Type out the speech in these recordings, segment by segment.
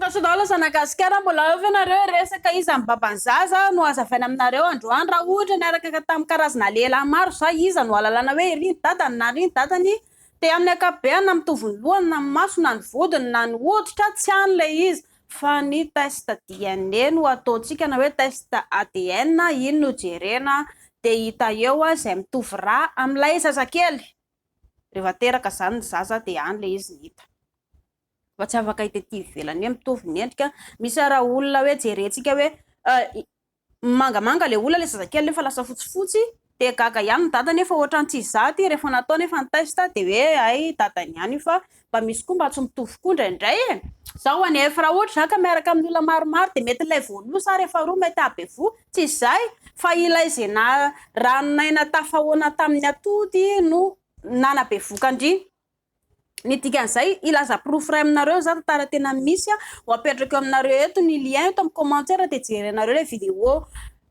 Kasodala sanagasikara mbola avy anareo resaka iza amin'ny babanzaza no azavaina aminareo androany raha ohatra niaraka tamin'ny karazana lehilahy maro za iza no alalana hoe iriny dadany na iriny dadany te amin'ny ankapobeny na mitovy ny lohany na maso na ny vodiny na ny hoditra tsy any le izy fa ny test DNA no ataontsika na hoe test ADN iny no jerena de hita eo izay mitovy raha amin'ilay zazakely rehefa teraka zany ny zaza de any le izy ny hita fa tsy afaka hita ivelany mitovy ny endrika misy raha olona hoe jerentsika hoe mangamanga le olona le zazakely nefa lasa fotsifotsy de gaga ihany ny dadany nefa ohatrany tsy zaty rehefa natao nefa ny test de hoe ay dadany ihany fa mba misy koa mba tsy mitovy koa indraindray zao anefa raha ohatra zaka miaraka amin'ny olona maromaro de mety ilay voaloha sa rehefa roa mety aby vo tsy izay fa ilay izay na ranonaina tafahoana tamin'ny atody no nanabe vokandry ny dikan'izay ilaza proof ray aminareo za tantara tena misy ho apetraka aminareo eto ny lien eto amin'ny commentaire de jerenareo le vidéo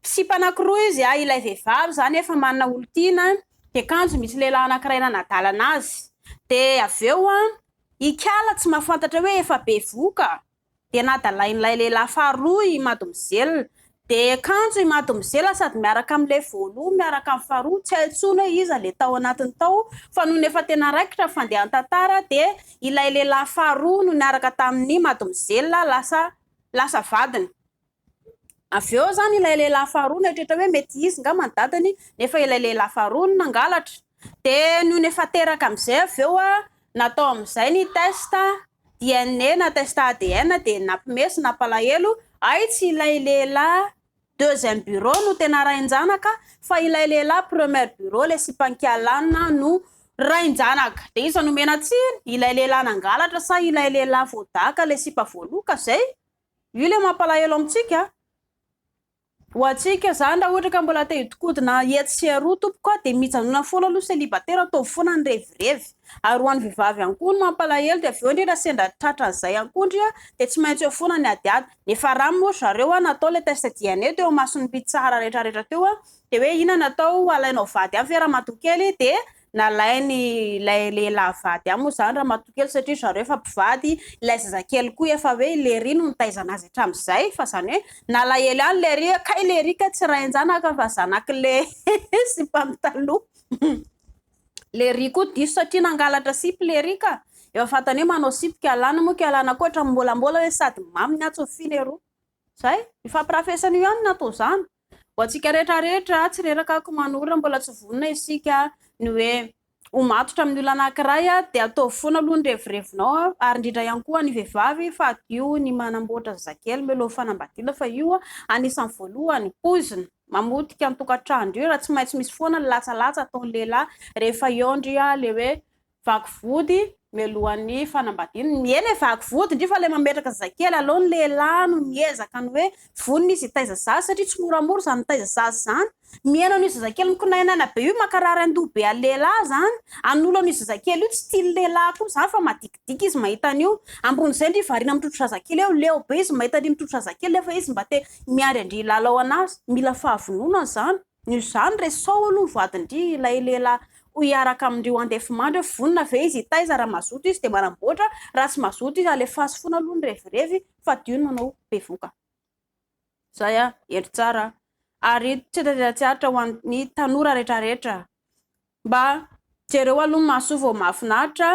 sipa anankiroa izy ilay vehivavy zany efa manana olo-tiana de kanjo misy lehilahy anankiray nanadalana azy de aveo ikala tsy mahafantatra hoe efa be voka de nadalain'ilay lehilahy faharoa i mademoiselle de kanjo i mademoiselle sady miaraka amin'le voaloha miaraka amin'ny faharoa tsy aitsona hoe iza le tao anatiny tao fa noho efa tena raikitra fandehan tantara de ilay lehilahy faharoa no niaraka tamin'ny mademoiselle lasa vadiny aveo zany ilay lehilahy faharoa natrehitra hoe mety izy nga mandadany nefa ilay lehilahy faharoa no nangalatra de noho efa teraka amin'izay aveo natao amin'izay ny test DNA na test ADN de nampimesy nampalahelo ay tsy ilay lehilahy deuxième bureau no tena rain-janaka fa ilay lehilahy premier bureau le sipankialana no rain-janaka de iza nomena tsiny ilay lehilahy nangalatra sa ilay lehilahy voadaka le sipa voaloka zay io le mampalahelo amintsika ho atsika zany raha ohatra ka mbola te hidinkodina etsy sy aroa tompoko de mijanona foana aloha célibataire atao foana ny revirevy ary ho an'ny vehivavy ihany koa no mampalahelo de aveo indrindra sendra tratran'izay ihany koa ndry de tsy maintsy eo foana ny adiady nefa raha moa zareo natao le test DNA teo masony mpitsara rehetrarehetra teo de hoe ina natao alainao vady amin'ny fiara-matokely de nalainy lay lehilahy vady moa zany raha matokely satria zareo efa mpivady ilay zazakely koa efa hoe lery no nitaizana azy hatramin'izay fa zany hoe nalahelo ihany lery kay lery ka tsy rain-janaka fa zanaky le sipa mitaloha lery koa diso satria nangalatra sipy lery ka efa fantany hoe manao sipy kialana moa kialana koa hatra mbolambola hoe sady mamy ny atsofiny ero zay ifampirafesana io ihany natao zany ho antsika rehetrarehetra tsy reraka ako manorina mbola tsy vonona isika ny hoe homatotra amin'ny olona anankiray de atao foana aloha ny revirevinao ary indrindra ihany koa ny vehivavy fa io ny manamboatra zazakely meloha fanambadiana fa io anisan'ny voalohany pozina mamotika ny tokantrano io raha tsy maintsy misy foana ny latsalatsa ataon'ny lehilahy rehefa eo ndry le hoe vaky vody melohan'ny fanambadiana mieny vaky vody ndry fa le mametraka zazakely aloha ny lehilahy no miezaka ny hoe vonona izy hitaiza zaza satria tsy moramora zany mitaiza zaza zany miena no izy zazakely mikonainana be io makarary andoha be any lehilahy zany an'olo an'izy zazakely io tsy tiany lehilahy koa zany fa madikidiky izy mahita an'io ambon'izay ndry variana mitotro zazakely eo leo be izy mahita any mitotro zazakely nefa izy mba te miary andry lalao anazy mila fahavonona zany izany resao aloha vadindry ilay lehilahy ho iaraka amindreo andefimandry vonona ve izy hitaiza raha mazoto izy de manamboatra raha tsy mazoto izy alefasy foana aloha ny revirevy fa dio ny manao be voka zay endry tsara ary tsy teratsiaritra ho an'ny tanora rehetrarehetra mba jereo aloha maso vao mahafinaritra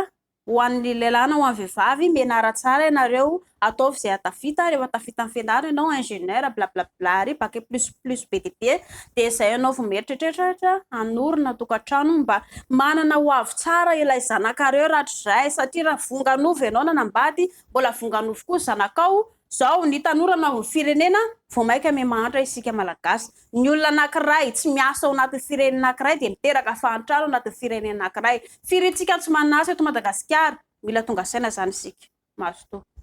ho an'ny lehilahy na ho an'ny vehivavy menara tsara ianareo ataovy izay atafita rehefa tafita amin'ny fianarana ianao ingénieur blablabla ary bac plus BTP de izay ianao vao mieritreritreritra hanorina tokantrano mba manana ho avy tsara ilay zanakareo ratrizay satria raha vonganova ianao nanambady mbola vonganova koa zanakao zao ny tanora na ny firenena vao maika mahantra isika malagasy ny olona anankiray tsy miasa ao anatin'ny firenena anankiray de miteraka fahantrano anatin'ny firenena anankiray firentsika tsy manasa eto Madagasikara mila tonga saina zany isika mazotoa